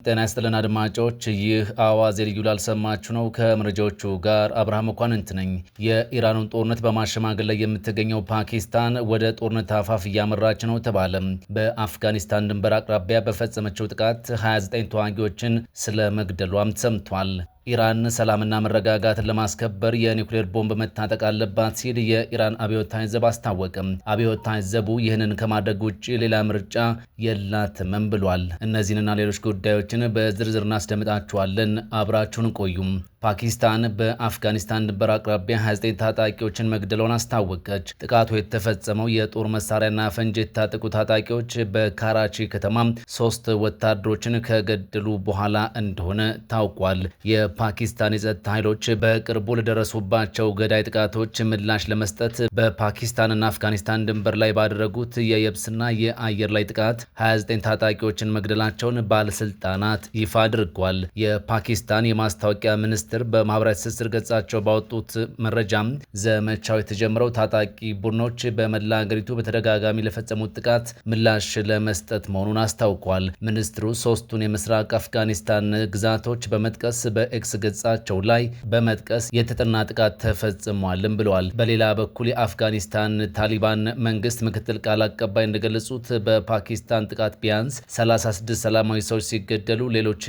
ጤና ይስጥልን አድማጮች፣ ይህ አዋዜ ልዩ ላልሰማችሁ ነው። ከመረጃዎቹ ጋር አብርሃም መኳንንት ነኝ። የኢራኑን ጦርነት በማሸማገል ላይ የምትገኘው ፓኪስታን ወደ ጦርነት አፋፍ እያመራች ነው ተባለ። በአፍጋኒስታን ድንበር አቅራቢያ በፈጸመችው ጥቃት 29 ተዋጊዎችን ስለ መግደሏም ተሰምቷል። ኢራን ሰላምና መረጋጋትን ለማስከበር የኒውክሌር ቦምብ መታጠቅ አለባት ሲል የኢራን አብዮታዊ ዘብ አስታወቀም። አብዮታዊ ዘቡ ይህንን ከማድረግ ውጭ ሌላ ምርጫ የላትም ብሏል። እነዚህንና ሌሎች ጉዳዮችን በዝርዝር እናስደምጣችኋለን። አብራችሁን ቆዩም። ፓኪስታን በአፍጋኒስታን ድንበር አቅራቢያ 29 ታጣቂዎችን መግደሏን አስታወቀች። ጥቃቱ የተፈጸመው የጦር መሳሪያና ፈንጅ የታጠቁ ታጣቂዎች በካራቺ ከተማ 3 ወታደሮችን ከገደሉ በኋላ እንደሆነ ታውቋል። የፓኪስታን የጸጥታ ኃይሎች በቅርቡ ለደረሱባቸው ገዳይ ጥቃቶች ምላሽ ለመስጠት በፓኪስታንና አፍጋኒስታን ድንበር ላይ ባደረጉት የየብስና የአየር ላይ ጥቃት 29 ታጣቂዎችን መግደላቸውን ባለስልጣናት ይፋ አድርጓል። የፓኪስታን የማስታወቂያ ሚኒስትር በማህበራዊ ትስስር ገጻቸው ባወጡት መረጃም ዘመቻው የተጀመረው ታጣቂ ቡድኖች በመላ ሀገሪቱ በተደጋጋሚ ለፈጸሙት ጥቃት ምላሽ ለመስጠት መሆኑን አስታውቋል። ሚኒስትሩ 3ቱን የምስራቅ አፍጋኒስታን ግዛቶች በመጥቀስ በኤክስ ገጻቸው ላይ የተጠና ጥቃት ተፈጽሟልም ብለዋል። በሌላ በኩል የአፍጋኒስታን ታሊባን መንግስት ምክትል ቃል አቀባይ እንደገለጹት በፓኪስታን ጥቃት ቢያንስ 36 ሰላማዊ ሰዎች ሲገደሉ ሌሎች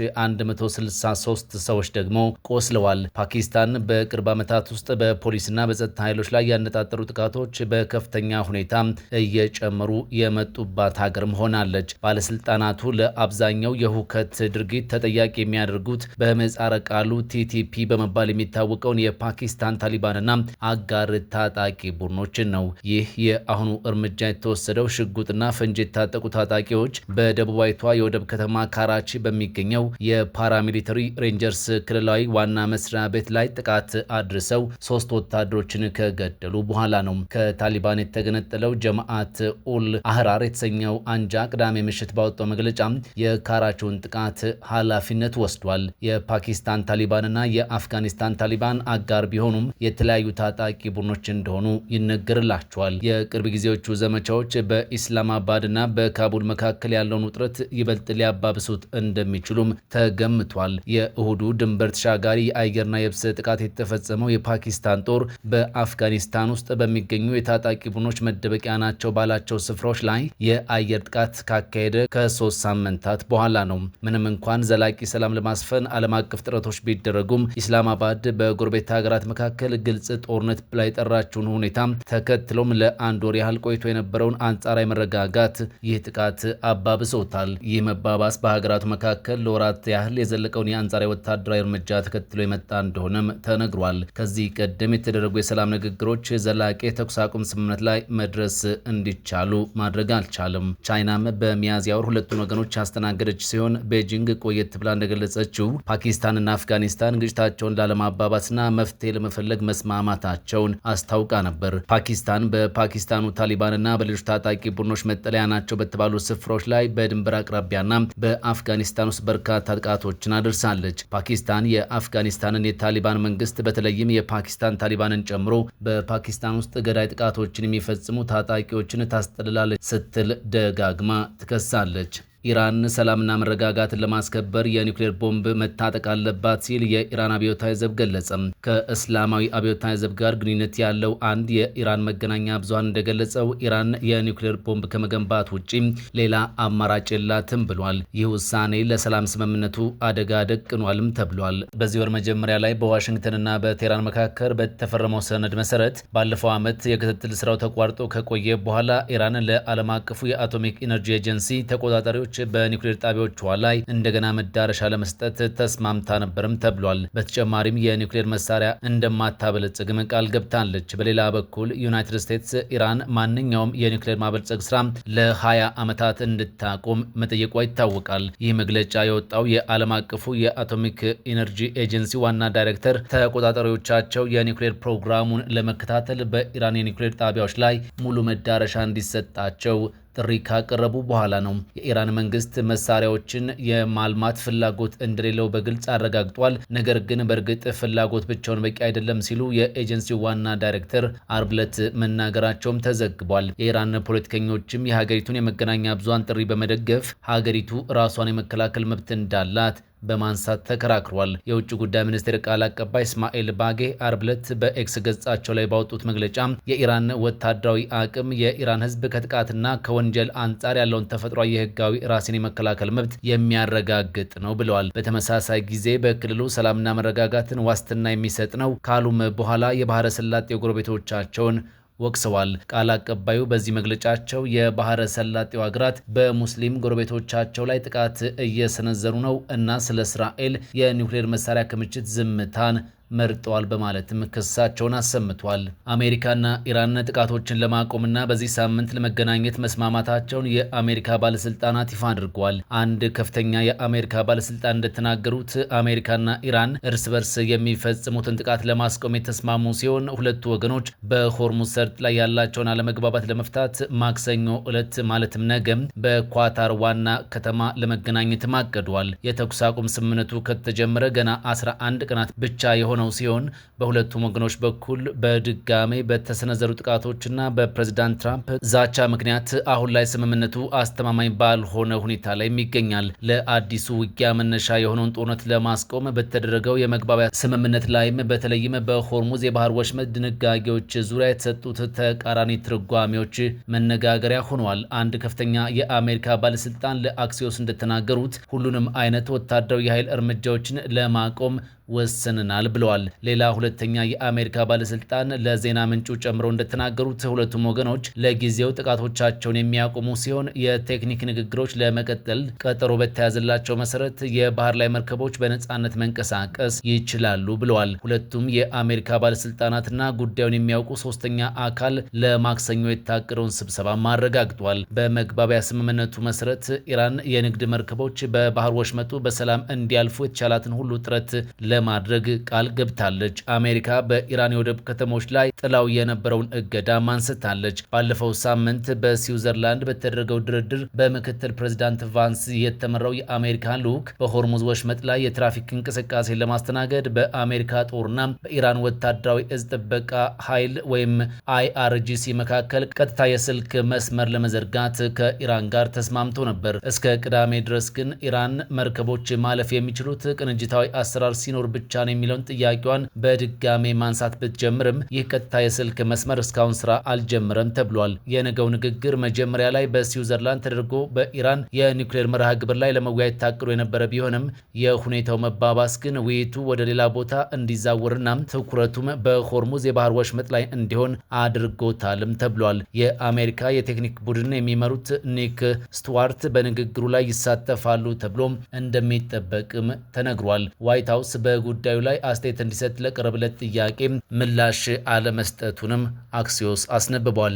163 ሰዎች ደግሞ ቆስለዋል። ፓኪስታን በቅርብ ዓመታት ውስጥ በፖሊስና በጸጥታ ኃይሎች ላይ ያነጣጠሩ ጥቃቶች በከፍተኛ ሁኔታ እየጨመሩ የመጡባት ሀገርም ሆናለች። ባለስልጣናቱ ለአብዛኛው የሁከት ድርጊት ተጠያቂ የሚያደርጉት በምህጻረ ቃሉ ቲቲፒ በመባል የሚታወቀውን የፓኪስታን ታሊባንና አጋር ታጣቂ ቡድኖችን ነው። ይህ የአሁኑ እርምጃ የተወሰደው ሽጉጥና ፈንጅ የታጠቁ ታጣቂዎች በደቡባዊቷ የወደብ ከተማ ካራቺ በሚገኘው የፓራሚሊተሪ ሬንጀርስ ክልላዊ ዋና መስሪያ ቤት ላይ ጥቃት አድርሰው 3 ወታደሮችን ከገደሉ በኋላ ነው። ከታሊባን የተገነጠለው ጀማዓት ኡል አህራር የተሰኘው አንጃ ቅዳሜ ምሽት ባወጣው መግለጫ የካራቺውን ጥቃት ኃላፊነት ወስዷል። የፓኪስታን ታሊባንና የአፍጋኒስታን ታሊባን አጋር ቢሆኑም የተለያዩ ታጣቂ ቡድኖች እንደሆኑ ይነገርላቸዋል። የቅርብ ጊዜዎቹ ዘመቻዎች በኢስላማባድና በካቡል መካከል ያለውን ውጥረት ይበልጥ ሊያባብሱት እንደሚችሉም ተገምቷል። የእሁዱ ድንበር ተሻጋሪ የአየርና የብስ ጥቃት የተፈጸመው የፓኪስታን ጦር በአፍጋኒስታን ውስጥ በሚገኙ የታጣቂ ቡድኖች መደበቂያ ናቸው ባላቸው ስፍራዎች ላይ የአየር ጥቃት ካካሄደ ከ3 ሳምንታት በኋላ ነው። ምንም እንኳን ዘላቂ ሰላም ለማስፈን ዓለም አቀፍ ጥረቶች ቢደረጉም ኢስላማባድ በጎረቤት ሀገራት መካከል ግልጽ ጦርነት ላይ ጠራችውን ሁኔታ ተከትሎም ለ1 ወር ያህል ቆይቶ የነበረውን አንጻራዊ መረጋጋት ይህ ጥቃት አባብሶታል። ይህ መባባስ በሀገራቱ መካከል ለወራት ያህል የዘለቀውን የአንጻራዊ ወታደራዊ እርምጃ ተከትሎ የመጣ እንደሆነም ተነግሯል። ከዚህ ቀደም የተደረጉ የሰላም ንግግሮች ዘላቂ የተኩስ አቁም ስምምነት ላይ መድረስ እንዲቻሉ ማድረግ አልቻለም። ቻይናም በሚያዝያ ወር ሁለቱን ወገኖች ያስተናገደች ሲሆን ቤጂንግ ቆየት ብላ እንደገለጸችው ፓኪስታንና አፍጋኒስታን ግጭታቸውን ላለማባባስና መፍትሄ ለመፈለግ መስማማታቸውን አስታውቃ ነበር። ፓኪስታን በፓኪስታኑ ታሊባንና በሌሎች ታጣቂ ቡድኖች መጠለያ ናቸው በተባሉ ስፍራዎች ላይ በድንበር አቅራቢያና በአፍጋኒስታን ውስጥ በርካታ ጥቃቶችን አድርሳለች። ፓኪስታን የአፍጋኒስታንን የታሊባን መንግስት በተለይም የፓኪስታን ታሊባንን ጨምሮ በፓኪስታን ውስጥ ገዳይ ጥቃቶችን የሚፈጽሙ ታጣቂዎችን ታስጠልላለች ስትል ደጋግማ ትከሳለች። ኢራን ሰላምና መረጋጋትን ለማስከበር የኒውክሌር ቦምብ መታጠቅ አለባት ሲል የኢራን አብዮታዊ ዘብ ገለጸ። ከእስላማዊ አብዮታዊ ዘብ ጋር ግንኙነት ያለው አንድ የኢራን መገናኛ ብዙሃን እንደገለጸው ኢራን የኒውክሌር ቦምብ ከመገንባት ውጪ ሌላ አማራጭ የላትም ብሏል። ይህ ውሳኔ ለሰላም ስምምነቱ አደጋ ደቅኗልም ተብሏል። በዚህ ወር መጀመሪያ ላይ በዋሽንግተንና በቴህራን መካከል በተፈረመው ሰነድ መሰረት ባለፈው ዓመት የክትትል ስራው ተቋርጦ ከቆየ በኋላ ኢራን ለዓለም አቀፉ የአቶሚክ ኢነርጂ ኤጀንሲ ተቆጣጣሪዎች በኒውክሌር ጣቢያዎቿ ላይ እንደገና መዳረሻ ለመስጠት ተስማምታ ነበርም ተብሏል። በተጨማሪም የኒውክሌር መሳሪያ እንደማታበለጽግም ቃል ገብታለች። በሌላ በኩል ዩናይትድ ስቴትስ ኢራን ማንኛውም የኒውክሌር ማበልጸግ ስራ ለ20 ዓመታት እንድታቆም መጠየቋ ይታወቃል። ይህ መግለጫ የወጣው የዓለም አቀፉ የአቶሚክ ኢነርጂ ኤጀንሲ ዋና ዳይሬክተር ተቆጣጣሪዎቻቸው የኒውክሌር ፕሮግራሙን ለመከታተል በኢራን የኒውክሌር ጣቢያዎች ላይ ሙሉ መዳረሻ እንዲሰጣቸው ጥሪ ካቀረቡ በኋላ ነው። የኢራን መንግስት መሳሪያዎችን የማልማት ፍላጎት እንደሌለው በግልጽ አረጋግጧል። ነገር ግን በእርግጥ ፍላጎት ብቻውን በቂ አይደለም ሲሉ የኤጀንሲው ዋና ዳይሬክተር አርብ ዕለት መናገራቸውም ተዘግቧል። የኢራን ፖለቲከኞችም የሀገሪቱን የመገናኛ ብዙሃን ጥሪ በመደገፍ ሀገሪቱ ራሷን የመከላከል መብት እንዳላት በማንሳት ተከራክሯል። የውጭ ጉዳይ ሚኒስቴር ቃል አቀባይ እስማኤል ባጌ አርብ ዕለት በኤክስ ገጻቸው ላይ ባወጡት መግለጫ የኢራን ወታደራዊ አቅም የኢራን ሕዝብ ከጥቃትና ከወንጀል አንጻር ያለውን ተፈጥሯዊ የህጋዊ ራስን የመከላከል መብት የሚያረጋግጥ ነው ብለዋል። በተመሳሳይ ጊዜ በክልሉ ሰላምና መረጋጋትን ዋስትና የሚሰጥ ነው ካሉም በኋላ የባህረ ሰላጤ ጎረቤቶቻቸውን ወቅሰዋል። ቃል አቀባዩ በዚህ መግለጫቸው የባህረ ሰላጤው ሀገራት በሙስሊም ጎረቤቶቻቸው ላይ ጥቃት እየሰነዘሩ ነው እና ስለ እስራኤል የኒውክሌር መሳሪያ ክምችት ዝምታን መርጠዋል በማለትም ክሳቸውን አሰምቷል። አሜሪካና ኢራን ጥቃቶችን ለማቆምና በዚህ ሳምንት ለመገናኘት መስማማታቸውን የአሜሪካ ባለስልጣናት ይፋ አድርገዋል። አንድ ከፍተኛ የአሜሪካ ባለስልጣን እንደተናገሩት አሜሪካና ኢራን እርስ በርስ የሚፈጽሙትን ጥቃት ለማስቆም የተስማሙ ሲሆን ሁለቱ ወገኖች በሆርሙዝ ሰርጥ ላይ ያላቸውን አለመግባባት ለመፍታት ማክሰኞ ዕለት ማለትም ነገም በኳታር ዋና ከተማ ለመገናኘትም አቅደዋል። የተኩስ አቁም ስምምነቱ ከተጀመረ ገና 11 ቀናት ብቻ የሆነ ነው ሲሆን በሁለቱም ወገኖች በኩል በድጋሜ በተሰነዘሩ ጥቃቶችና በፕሬዝዳንት ትራምፕ ዛቻ ምክንያት አሁን ላይ ስምምነቱ አስተማማኝ ባልሆነ ሁኔታ ላይ ይገኛል። ለአዲሱ ውጊያ መነሻ የሆነውን ጦርነት ለማስቆም በተደረገው የመግባቢያ ስምምነት ላይም በተለይም በሆርሙዝ የባህር ወሽመጥ ድንጋጌዎች ዙሪያ የተሰጡት ተቃራኒ ትርጓሜዎች መነጋገሪያ ሆነዋል። አንድ ከፍተኛ የአሜሪካ ባለስልጣን ለአክሲዮስ እንደተናገሩት ሁሉንም አይነት ወታደራዊ የኃይል እርምጃዎችን ለማቆም ወስንናል ብለዋል። ሌላ ሁለተኛ የአሜሪካ ባለስልጣን ለዜና ምንጩ ጨምረው እንደተናገሩት ሁለቱም ወገኖች ለጊዜው ጥቃቶቻቸውን የሚያቆሙ ሲሆን የቴክኒክ ንግግሮች ለመቀጠል ቀጠሮ በተያዘላቸው መሰረት የባህር ላይ መርከቦች በነጻነት መንቀሳቀስ ይችላሉ ብለዋል። ሁለቱም የአሜሪካ ባለስልጣናትና ጉዳዩን የሚያውቁ ሶስተኛ አካል ለማክሰኞ የታቀደውን ስብሰባ አረጋግጧል። በመግባቢያ ስምምነቱ መሰረት ኢራን የንግድ መርከቦች በባህር ወሽመጡ በሰላም እንዲያልፉ የተቻላትን ሁሉ ጥረት ለማድረግ ቃል ገብታለች። አሜሪካ በኢራን የወደብ ከተሞች ላይ ጥላው የነበረውን እገዳ አንስታለች። ባለፈው ሳምንት በስዊዘርላንድ በተደረገው ድርድር በምክትል ፕሬዝዳንት ቫንስ የተመራው የአሜሪካ ልዑክ በሆርሙዝ ወሽመጥ ላይ የትራፊክ እንቅስቃሴ ለማስተናገድ በአሜሪካ ጦርና በኢራን ወታደራዊ እዝ ጥበቃ ኃይል ወይም IRGC መካከል ቀጥታ የስልክ መስመር ለመዘርጋት ከኢራን ጋር ተስማምቶ ነበር። እስከ ቅዳሜ ድረስ ግን ኢራን መርከቦች ማለፍ የሚችሉት ቅንጅታዊ አሰራር ሲኖር ብቻ ነው የሚለውን ጥያቄዋን በድጋሜ ማንሳት ብትጀምርም ይህ ቀጥታ የስልክ መስመር እስካሁን ስራ አልጀመረም ተብሏል። የነገው ንግግር መጀመሪያ ላይ በስዊዘርላንድ ተደርጎ በኢራን የኒውክሌር መርሃ ግብር ላይ ለመወያየት ታቅዶ የነበረ ቢሆንም የሁኔታው መባባስ ግን ውይይቱ ወደ ሌላ ቦታ እንዲዛወርና ትኩረቱም በሆርሙዝ የባህር ወሽመጥ ላይ እንዲሆን አድርጎታልም ተብሏል። የአሜሪካ የቴክኒክ ቡድን የሚመሩት ኒክ ስቱዋርት በንግግሩ ላይ ይሳተፋሉ ተብሎም እንደሚጠበቅም ተነግሯል። ዋይት ሀውስ በጉዳዩ ላይ አስተያየት እንዲሰጥ ለቀረበለት ጥያቄ ምላሽ አለመስጠቱንም አክሲዮስ አስነብቧል።